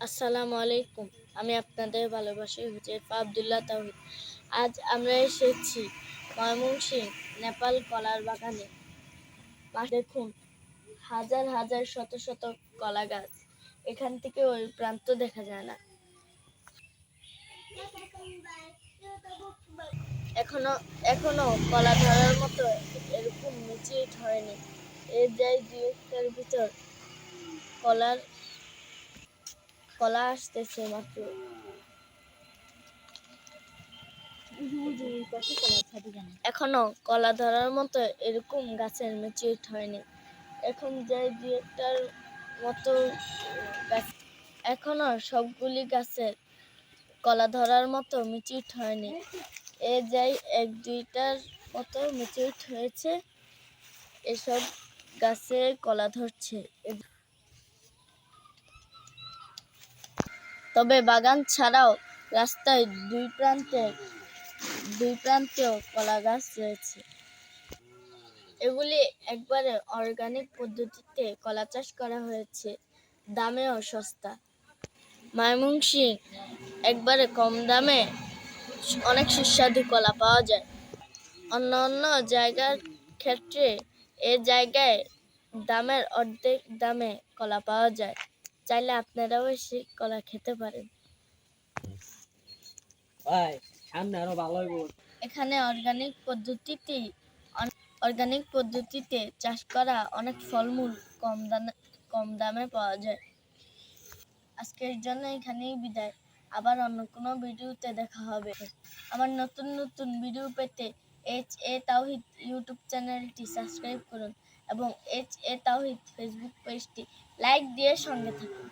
আসসালামু আলাইকুম। আমি আপনাদের ভালোবাসি হুজাইফা আব্দুল্লাহ তাওহিদ। আজ আমরা এসেছি ময়মনসিংহ নেপাল কলার বাগানে। দেখুন, হাজার হাজার শত শত কলা গাছ। এখান থেকে ওই প্রান্ত দেখা যায় না। এখনো এখনো কলা ধরার মতো এরকম মিচিট হয়নি। এর যাই 2 একটার ভিতর কলা আসতেছে মাত্র। এখনো কলা ধরার মতো এরকম গাছের ম্যাচিউর হয়নি। এখন যাই 2 একটার মতো গাছ, এখনো সবগুলি গাছের কলা ধরার মতো ম্যাচিউর হয়নি। এ যাই 1-2টার মতো ম্যাচিউর হয়েছে। এসব গাছে কলা ধরছে। তবে বাগান ছাড়াও রাস্তায় দুই প্রান্তেও কলা গাছ রয়েছে। এগুলি একবারে অর্গানিক পদ্ধতিতে কলা চাষ করা হয়েছে, দামেও সস্তা। ময়মনসিংহ একবারে কম দামে অনেক সুস্বাদু কলা পাওয়া যায়। অন্য জায়গার ক্ষেত্রে এ জায়গায় দামের অর্ধেক দামে কলা পাওয়া যায়। চাইলে আপনারাও এসে কলা খেতে পারেন। এখানে অর্গানিক পদ্ধতিতে চাষ করা অনেক ফলমূল কম দামে পাওয়া যায়। আজকের জন্য এখানেই বিদায়। আবার অন্য কোনো ভিডিওতে দেখা হবে। আমার নতুন নতুন ভিডিও পেতে HA তাওহিদ ইউটিউব চ্যানেলটি সাবস্ক্রাইব করুন এবং HA তাওহিদ ফেসবুক পেজটি লাইক দিয়ে সঙ্গে থাকুন।